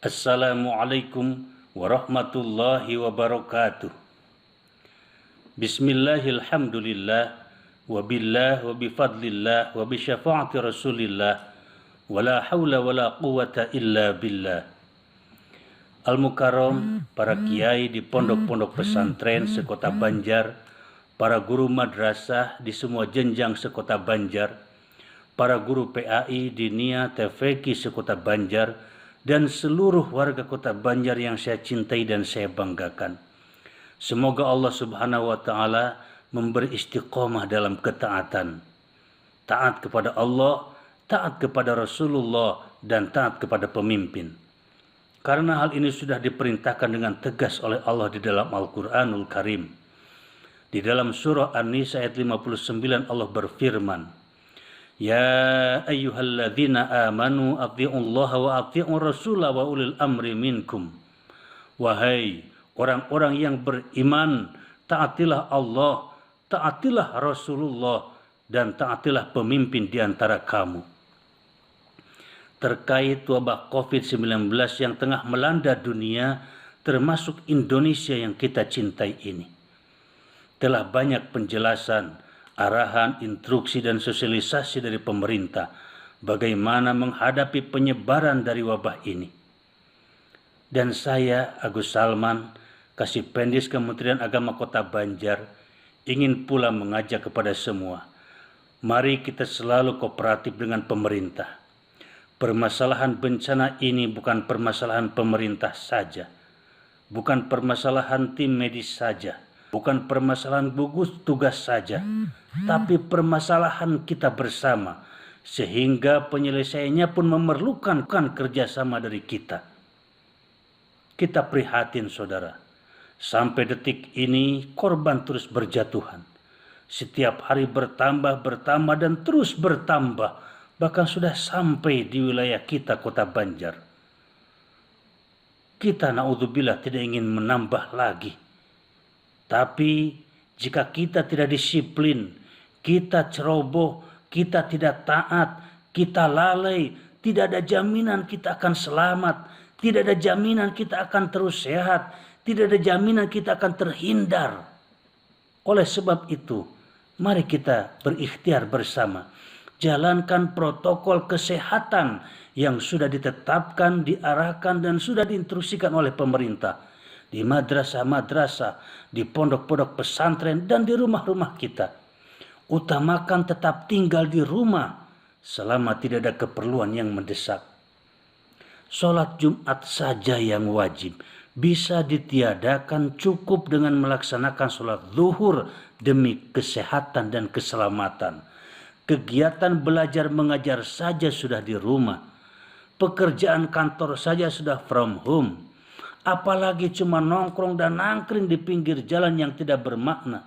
Assalamualaikum warahmatullahi wabarakatuh. Bismillahilhamdulillah wabillah wabifadlillah wabisyafaati rasulillah wala hawla wala quwata illa billah. Al-Mukarram, para kiai di pondok-pondok pesantren sekota Banjar, para guru madrasah di semua jenjang sekota Banjar, para guru PAI Dinia TVQ sekota Banjar, dan seluruh warga kota Banjar yang saya cintai dan saya banggakan. Semoga Allah Subhanahu wa Ta'ala memberi istiqomah dalam ketaatan. Taat kepada Allah, taat kepada Rasulullah, dan taat kepada pemimpin. Karena hal ini sudah diperintahkan dengan tegas oleh Allah di dalam Al-Quranul Karim. Di dalam surah An-Nisa ayat 59 Allah berfirman, Ya ayyuhalladzina amanu athi'ullaha wa athi'ur rasula wa ulil amri minkum. Wahai orang-orang yang beriman, taatilah Allah, taatilah Rasulullah, dan taatilah pemimpin di antara kamu. Terkait wabah COVID-19 yang tengah melanda dunia, termasuk Indonesia yang kita cintai ini, telah banyak penjelasan, arahan, instruksi, dan sosialisasi dari pemerintah bagaimana menghadapi penyebaran dari wabah ini. Dan saya, Agus Salman, Kasipendis Kementerian Agama Kota Banjar, ingin pula mengajak kepada semua, mari kita selalu kooperatif dengan pemerintah. Permasalahan bencana ini bukan permasalahan pemerintah saja, bukan permasalahan tim medis saja, bukan permasalahan gugus tugas saja, tapi permasalahan kita bersama, sehingga penyelesaiannya pun memerlukan kerjasama dari kita. Kita prihatin saudara, sampai detik ini korban terus berjatuhan. Setiap hari bertambah dan terus bertambah, bahkan sudah sampai di wilayah kita kota Banjar. Kita naudzubillah tidak ingin menambah lagi. Tapi jika kita tidak disiplin, kita ceroboh, kita tidak taat, kita lalai, tidak ada jaminan kita akan selamat, tidak ada jaminan kita akan terus sehat, tidak ada jaminan kita akan terhindar. Oleh sebab itu, mari kita berikhtiar bersama, jalankan protokol kesehatan yang sudah ditetapkan, diarahkan, dan sudah diinstruksikan oleh pemerintah. Di madrasah-madrasah, di pondok-pondok pesantren, dan di rumah-rumah kita. Utamakan tetap tinggal di rumah selama tidak ada keperluan yang mendesak. Sholat Jumat saja yang wajib bisa ditiadakan cukup dengan melaksanakan sholat zuhur demi kesehatan dan keselamatan. Kegiatan belajar mengajar saja sudah di rumah. Pekerjaan kantor saja sudah from home. Apalagi cuma nongkrong dan nangkring di pinggir jalan yang tidak bermakna.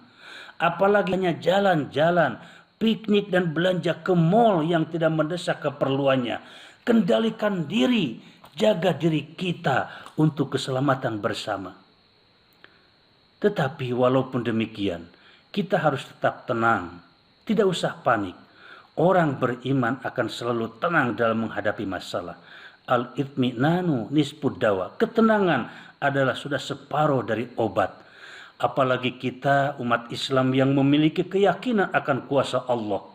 Apalagi hanya jalan-jalan, piknik dan belanja ke mall yang tidak mendesak keperluannya. Kendalikan diri, jaga diri kita untuk keselamatan bersama. Tetapi walaupun demikian, kita harus tetap tenang, tidak usah panik. Orang beriman akan selalu tenang dalam menghadapi masalah. Al-itminanu nisfud dawa. Ketenangan adalah sudah separuh dari obat. Apalagi kita umat Islam yang memiliki keyakinan akan kuasa Allah.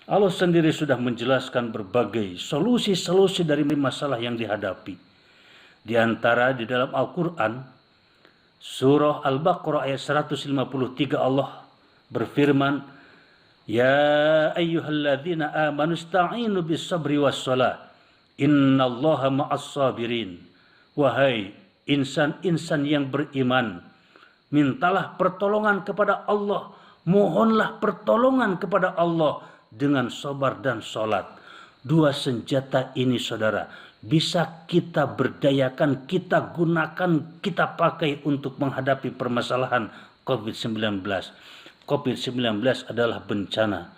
Allah sendiri sudah menjelaskan berbagai solusi-solusi dari masalah yang dihadapi. Di antara di dalam Al-Quran, surah Al-Baqarah ayat 153 Allah berfirman, Ya ayyuhalladzina amanu ista'inu bis sabri was salah. Innallaha ma'as sabirin. Wahai insan-insan yang beriman, mintalah pertolongan kepada Allah, mohonlah pertolongan kepada Allah dengan sabar dan salat. Dua senjata ini saudara bisa kita berdayakan, kita gunakan, kita pakai untuk menghadapi permasalahan COVID-19. COVID-19 adalah bencana,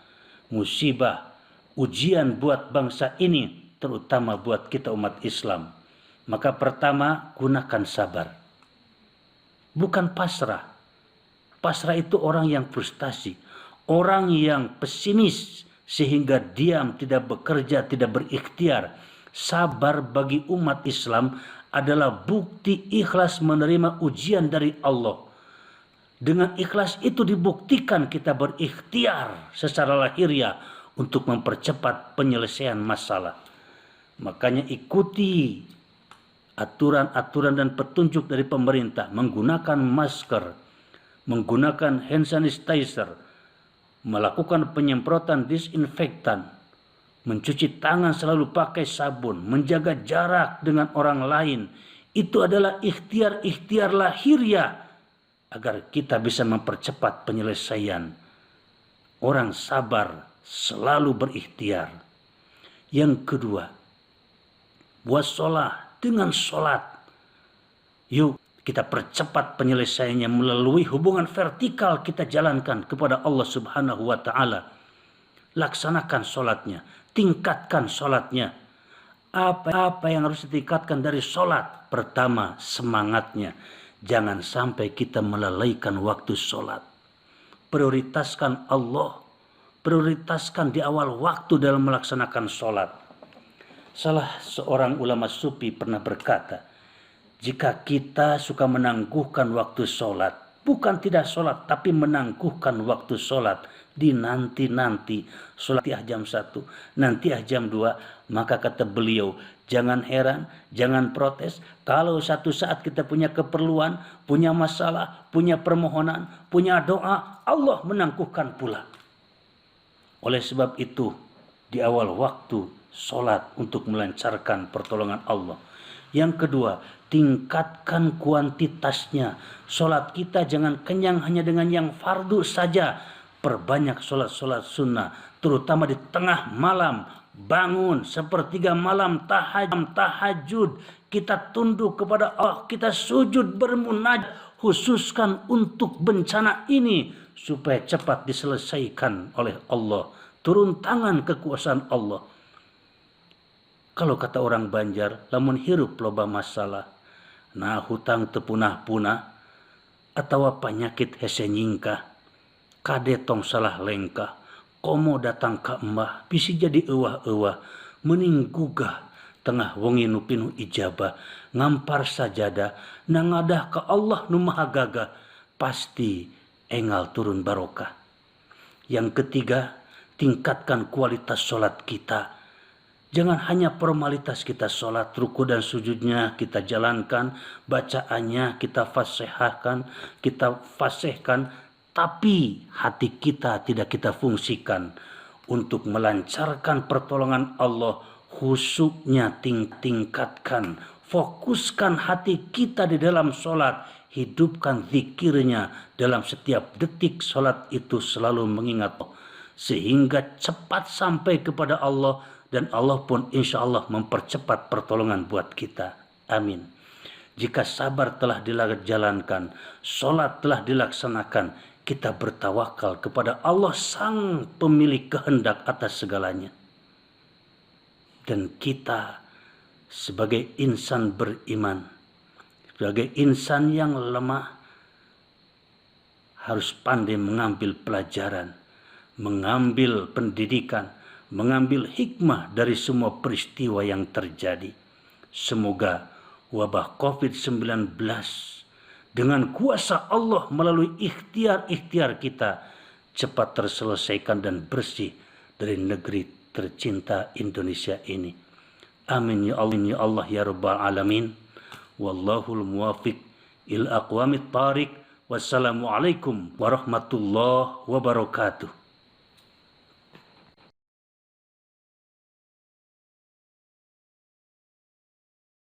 musibah, ujian buat bangsa ini, terutama buat kita umat Islam. Maka pertama, gunakan sabar. Bukan pasrah. Pasrah itu orang yang frustasi, orang yang pesimis sehingga diam, tidak bekerja, tidak berikhtiar. Sabar bagi umat Islam adalah bukti ikhlas menerima ujian dari Allah. Dengan ikhlas itu dibuktikan kita berikhtiar secara lahiriah untuk mempercepat penyelesaian masalah. Makanya ikuti aturan-aturan dan petunjuk dari pemerintah, menggunakan masker, menggunakan hand sanitizer, melakukan penyemprotan disinfektan, mencuci tangan selalu pakai sabun, menjaga jarak dengan orang lain. Itu adalah ikhtiar-ikhtiar lahiriah agar kita bisa mempercepat penyelesaian. Orang sabar selalu berikhtiar. Yang kedua, wassalah, dengan sholat. Yuk kita percepat penyelesaiannya melalui hubungan vertikal kita jalankan kepada Allah Subhanahu wa Ta'ala. Laksanakan sholatnya, tingkatkan sholatnya. Apa yang harus ditingkatkan dari sholat? Pertama, semangatnya. Jangan sampai kita melalaikan waktu sholat. Prioritaskan Allah. Prioritaskan di awal waktu dalam melaksanakan sholat. Salah seorang ulama sufi pernah berkata, jika kita suka menangguhkan waktu sholat, bukan tidak sholat, tapi menangguhkan waktu sholat di nanti-nanti, sholat jam 1, nanti jam 2, maka kata beliau, jangan heran, jangan protes, kalau satu saat kita punya keperluan, punya masalah, punya permohonan, punya doa, Allah menangguhkan pula. Oleh sebab itu, di awal waktu, sholat untuk melancarkan pertolongan Allah. Yang kedua, tingkatkan kuantitasnya. Sholat kita jangan kenyang hanya dengan yang fardu saja. Perbanyak sholat-sholat sunnah, terutama di tengah malam. Bangun sepertiga malam, tahajud. Kita tunduk kepada Allah, kita sujud bermunajat. Khususkan untuk bencana ini supaya cepat diselesaikan oleh Allah. Turun tangan kekuasaan Allah. Kalau kata orang Banjar, lamun hirup loba masalah, nah hutang tepunah-punah, atau penyakit hese nyingkah, kade tong salah lengkah, komo datang ke embah, bisi jadi ewah-ewah, mening gugah, tengah wongi nu pinuh ijabah, ngampar sajada, nangadah ke Allah nu maha gagah, pasti engal turun barokah. Yang ketiga, tingkatkan kualitas sholat kita. Jangan hanya formalitas kita sholat, ruku dan sujudnya kita jalankan, bacaannya kita fasihkan, tapi hati kita tidak kita fungsikan untuk melancarkan pertolongan Allah. Khusyuknya tingkatkan, fokuskan hati kita di dalam sholat, hidupkan zikirnya dalam setiap detik sholat itu selalu mengingat Allah, sehingga cepat sampai kepada Allah. Dan Allah pun insya Allah mempercepat pertolongan buat kita. Amin. Jika sabar telah dijalankan, sholat telah dilaksanakan, kita bertawakal kepada Allah sang pemilik kehendak atas segalanya. Dan kita sebagai insan beriman, sebagai insan yang lemah, harus pandai mengambil pelajaran, mengambil pendidikan, mengambil hikmah dari semua peristiwa yang terjadi. Semoga wabah COVID-19 dengan kuasa Allah melalui ikhtiar-ikhtiar kita cepat terselesaikan dan bersih dari negeri tercinta Indonesia ini. Amin ya Allah ya Rabbal Alamin. Wallahul muwafiq ila aqwamit thariq. Wassalamualaikum warahmatullahi wabarakatuh.